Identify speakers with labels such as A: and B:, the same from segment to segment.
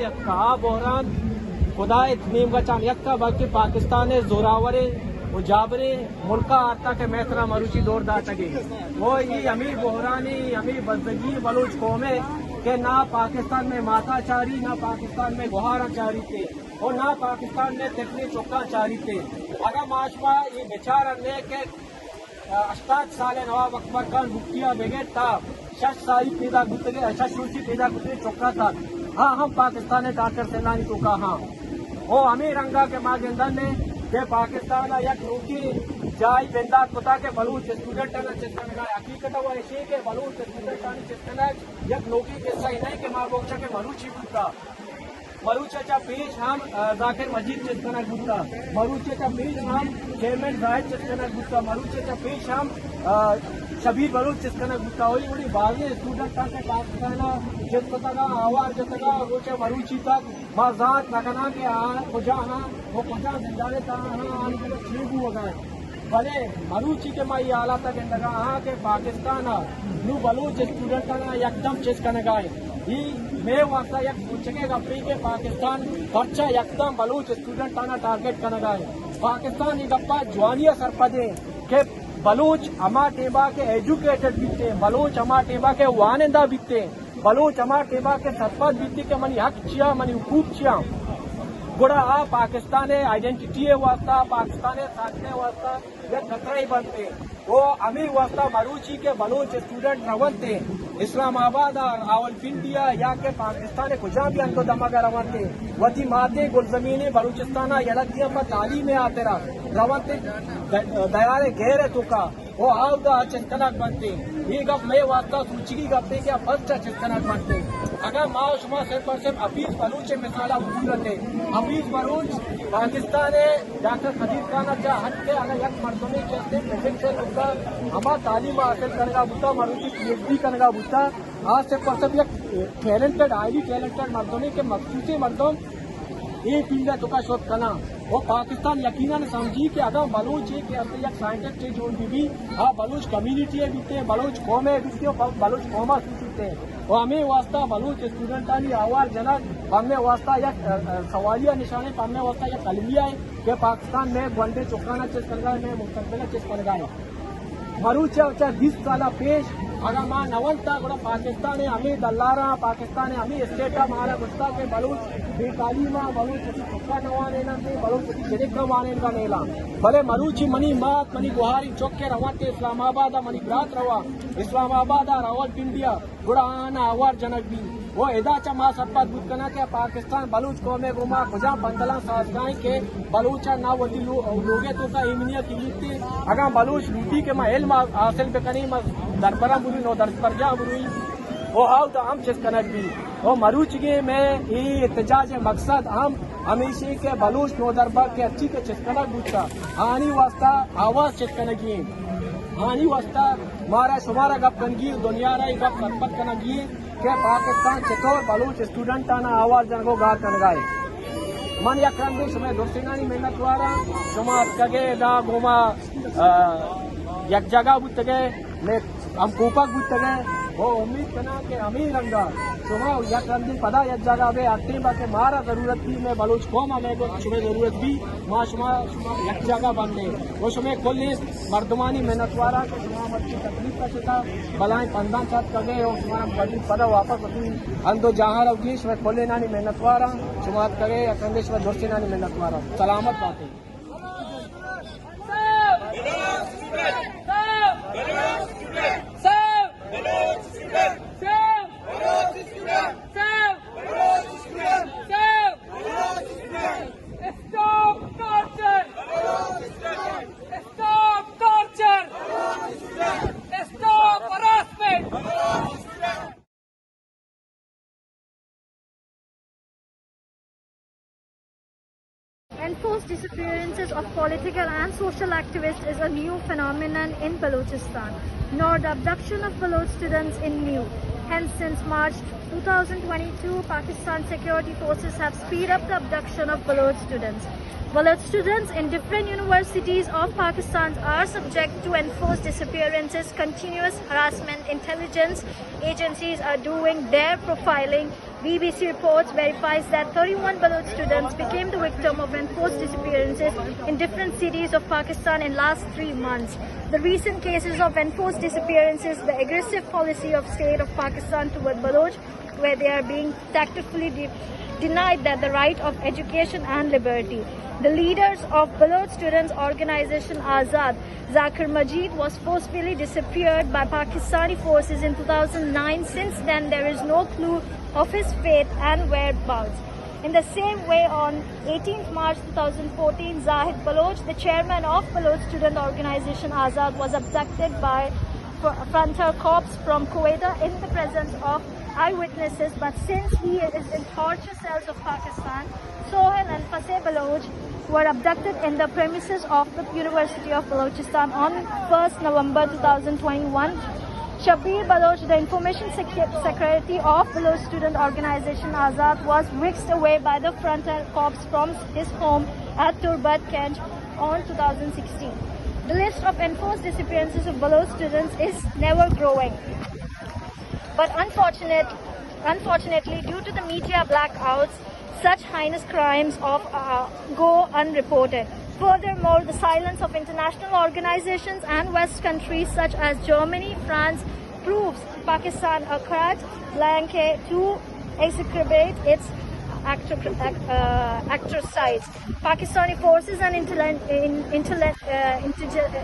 A: यक्का बहरान खुदा इतमीम का चाम यक्का बल्कि पाकिस्तान जोरावरे मुजाबरे मुल्का आता के मैसरा मरूची दौर दा टगे वो ये अमीर बहरानी अमीर बजगी बलूच कौमे के ना पाकिस्तान में माताचारी ना पाकिस्तान में गुहाराचारी थे और ना पाकिस्तान में तकनी चौकाचारी थे अगर माशमा ये बेचारा ने के 8 साल नवाब अकबर खान मुक्तिया बेगे था 6 साल पैदा गुतरे 6 शूची पैदा गुतरे चौका था हाँ हम पाकिस्तान ने डॉक्टर सेनानी तो कहा हाँ वो अमीर रंगा के मागेंदर ने के पाकिस्तान यक रोकी जाय बेंदा कुता के बलूच स्टूडेंट ने चिस्कना हकीकत वो ऐसी के बलूच स्टूडेंट ने चिस्कना यक लोकी के सही नहीं के मागोचा के बलूची गुता मरूचाचा पेश हम जाकिर मजीद चिस्कना गुता मरूचाचा पेश हम चेयरमैन जाहिद चिस्कना गुता मरूचाचा पेश हम शबीर बलूच चिस्कना गुता होई उड़ी बाजे स्टूडेंट के पाकिस्तान जितना आवाज जतगा रोचे मरूची तक बाजात लगना के खुजा हाँ वो खुजा जिंदारे ता हाँ आने के छेबू वगैरह भले मरूची के माई आला तक लगा हाँ के पाकिस्तान नू बलूच स्टूडेंट ना एकदम चिस्कना गाए ही मैं वास्ता यक पूछेंगे गप्पी के पाकिस्तान बच्चा एकदम बलूच स्टूडेंट आना टारगेट करना गाए पाकिस्तान ये गप्पा जवानिया सरपदे के बलूच अमा टेबा के एजुकेटेड बीते बलूच अमा टेबा के वानिंदा बीते बलूच अमा टेबा के सरपद बीते के मनी हक चिया मनी हुकूक चिया गुड़ा आ पाकिस्तान आइडेंटिटी वास्ता पाकिस्तान साधने वास्ता ये खतरा ही बनते वो अमीर वास्ता मरूची के बलूच स्टूडेंट रवनते इस्लामाबाद और रावलपिंडिया या के पाकिस्तान कुजा भी अंदो दमागा रवनते वती माते गुलजमीने बलूचिस्तान यलतिया पर तालीम में आते रवनते दयारे गहरे तुका वो आवदा चिस्कनक बनते ये गप मैं वास्ता सूची की गप्पे क्या फर्स्ट चिस्कनक बनते अगर माओ शुमा सिर्फ और सिर्फ हफीज बलूच मिसाला भूल रहे हफीज बलूच पाकिस्तान डॉक्टर खदीर खान अच्छा हट के अगर यक मर्दों चलते प्रेजेंट से उनका हमारा तालीम हासिल करेगा बुता मरूची पीएचडी करेगा बुता आज से पर सब यक टैलेंटेड हाईली टैलेंटेड मर्दों के मखसूसी मर्दों ये पीड़ा तुका शोध करना वो पाकिस्तान यकीनन समझी कि अगर बलूच है कि अब एक साइंटिस्ट जो भी हाँ बलूच कम्युनिटी है बीते बलूच कौम है बीते बलूच कौमा सूचते वो हमें वास्ता बलूच स्टूडेंट आवाज जनक हमें वास्ता या सवालिया निशाने हमें वास्ता या कलमिया है कि पाकिस्तान में वनडे चौकाना चेस कर रहा है मैं मुस्तकबिल चेस कर रहा है मरूचा 20 साल पेश अगर मां नवंता गुड़ा पाकिस्तान है हमें दल्लारा पाकिस्तान है हमें स्टेट का महारा गुस्ता के बलूच बेतालीमा बलूच चुका नवाने ना से बलूच जड़े वाने का नेला भले मरूची मनी मात मनी गुहारी चौक के रवाते इस्लामाबाद मनी ग्रात रवा इस्लामाबाद रावलपिंडिया गुड़ा आना आवार जनक भी वो एदाचा मां सरपत बुद्धना के पाकिस्तान बलूच कौमे गुमा खुजा बंदला साजगाई के बलूचा ना वती लोगे तो का इमनिया की लिखती अगर बलूच लूटी के मां इल्म हासिल बेकनी मां दरबरा बुरी नो दरबरजा बुरी वो हाउ तो हम चेस कनक भी वो मरूच के में ये इत्तेजाज मकसद हम हमेशा के बलूच नो दरबार के अच्छी के चेस कनक बुझता आनी वास्ता आवाज चेस कनक आनी वास्ता मारा शुमारा गप कनगी दुनिया रही गप सरपत कनगी के पाकिस्तान चतोर बलूच स्टूडेंट आना आवाज जनगो गा कनगाए मन या क्रंदिश में दोस्तिनानी मेहनत वाला शुमा कगे दा गोमा एक जगह बुतगे मैं हम कोपक बुतगे वो उम्मीद करना के अमीर रंगा शुमा या क्रंदिश पदा एक जगह बे आते बाके मारा जरूरत थी मैं बलूच कौम आगे को शुमे जरूरत भी मां शुमा एक जगह बनने वो शुमे खोलने मर्दमानी मेहनत वाला के शुमा मच्छी तकलीफ का शिता बलाएं 15 साथ कगे और शुमा बड़ी पदा वापस होती अंदो जहां रवगीश में खोले नानी मेहनत वाला शुमा कगे या क्रंदिश में दोस्ती नानी मेहनत वाला सलामत बातें
B: Enforced disappearances of political and social activists is a new phenomenon in Balochistan, nor the abduction of Baloch students is new. Hence, since March 2022, Pakistan security forces have speeded up the abduction of Baloch students. Baloch students in different universities of Pakistan are subject to enforced disappearances, continuous harassment. Intelligence agencies are doing their profiling BBC Reports verifies that 31 Baloch students became the victim of enforced disappearances in different cities of Pakistan in last 3 months. The recent cases of enforced disappearances, the aggressive policy of state of Pakistan toward Baloch, where they are being tactfully denied that the right of education and liberty. The leaders of Baloch students organization Azad, Zakir Majid, was forcefully disappeared by Pakistani forces in 2009. Since then, there is no clue of his fate and whereabouts. In the same way, on 18th March 2014, Zahid Baloch, the chairman of Baloch student organization Azad, was abducted by frontal corps from Kuwait in the presence of eyewitnesses, but since he is in torture cells of Pakistan, Sohail and Faseh Baloch were abducted in the premises of the University of Balochistan on 1st November 2021. Shabbir Baloch, the information secretary of Baloch student organization Azad, was whisked away by the frontal corps from his home at Turbat, Kent on 2016. The list of enforced disappearances of Baloch students is never growing. But unfortunately, due to the media blackouts, such heinous crimes go unreported. Furthermore, the silence of international organizations and West countries such as Germany, France, proves Pakistan a carte blanche to exacerbate its atrocities. Pakistani forces and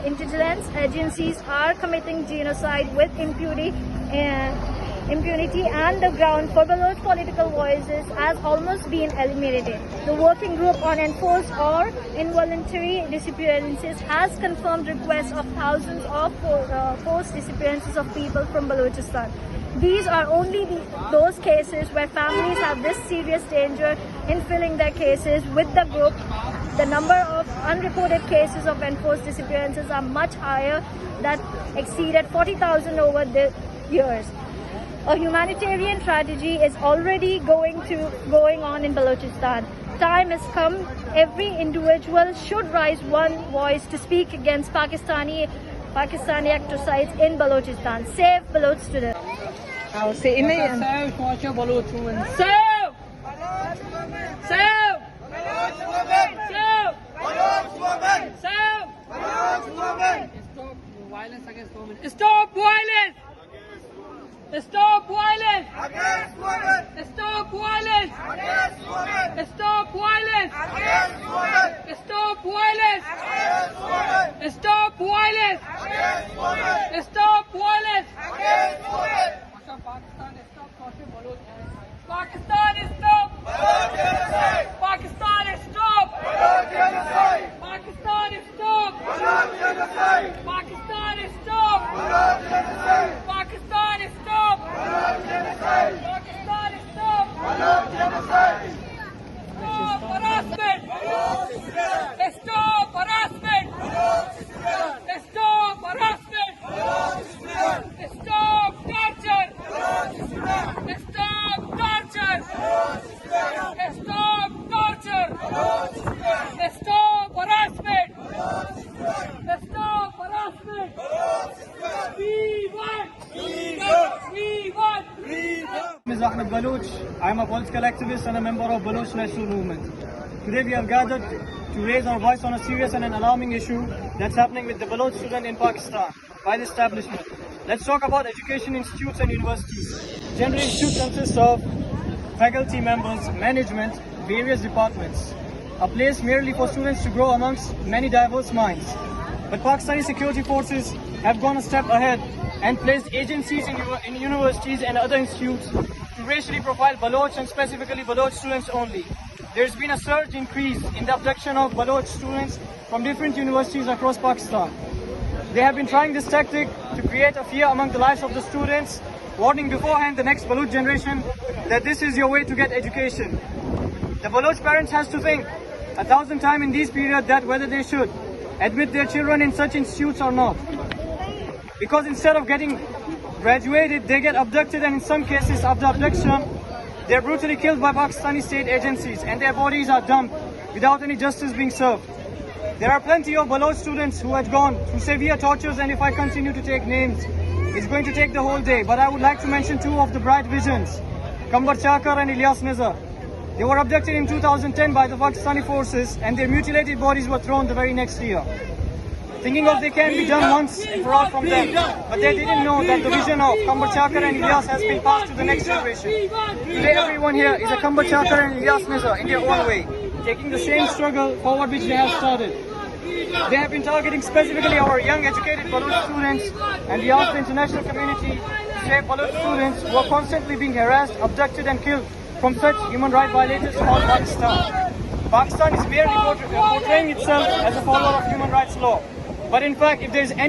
B: intelligence agencies are committing genocide with impunity, and the ground for Baloch political voices has almost been eliminated. The working group on enforced or involuntary disappearances has confirmed requests of thousands of forced disappearances of people from Balochistan. These are only those cases where families have this serious danger in filling their cases with the group. The number of unreported cases of enforced disappearances are much higher, that exceeded 40,000 over the years. A humanitarian tragedy is already going on in Balochistan. Time has come. Every individual should raise one voice to speak against Pakistani atrocities in Balochistan. Save Baloch students.
C: I'll say in
A: Save! Save! Save! Save! Save! Stop violence against women. Stop violence! Stop violence!
D: Against women!
A: Stop violence!
D: Against women!
A: Stop violence!
D: Against women!
A: Stop violence!
D: Against women!
A: Stop violence!
D: Against women!
A: Stop violence!
D: Against women!
A: Pakistan stop!
D: Baloch genocide!
A: Pakistan stop!
D: Baloch genocide!
A: Pakistan stop!
D: Baloch genocide!
A: Pakistan stop!
D: Baloch genocide!
A: Pakistan stop!
D: Baloch genocide!
A: Pakistan stop!
D: Baloch genocide!
A: Stop harassment! Stop harassment! Stop harassment! Stop torture! Stop torture! Stop torture! Stop harassment! Stop harassment! We want! We want!
E: My name is Ahmad Baloch. I am a political activist and a member of Baloch National Movement. Today we have gathered to raise our voice on a serious and an alarming issue that's happening with the Baloch student in Pakistan by the establishment. Let's talk about education institutes and universities. General institute consists of faculty members, management, various departments. A place merely for students to grow amongst many diverse minds. But Pakistani security forces have gone a step ahead and placed agencies in universities and other institutes to racially profile Baloch and specifically Baloch students only. There's been a surge increase in the abduction of Baloch students from different universities across Pakistan. They have been trying this tactic to create a fear among the lives of the students, warning beforehand the next Baloch generation that this is your way to get education. The Baloch parents has to think 1,000 times in this period that whether they should admit their children in such institutes or not. Because instead of getting graduated, they get abducted, and in some cases after abduction, they're brutally killed by Pakistani state agencies and their bodies are dumped without any justice being served. There are plenty of Baloch students who have gone through severe tortures, and if I continue to take names, it's going to take the whole day. But I would like to mention two of the bright visions. Kambar Chakar and Ilyas Nizar. They were abducted in 2010 by the Pakistani forces and their mutilated bodies were thrown the very next year. Thinking of they can be done once and for all from them, but they didn't know that the vision of Kambar Chakar and Ilyas has been passed to the next generation. Today everyone here is a Kambar Chakar and Ilyas Nizar in their own way, taking the same struggle forward which they have started. They have been targeting specifically our young educated Baloch students, and we ask the international community to save Baloch students who are constantly being harassed, abducted and killed from such human rights violators called Pakistan. Pakistan is merely portraying itself as a follower of human rights law. But in fact, if there is any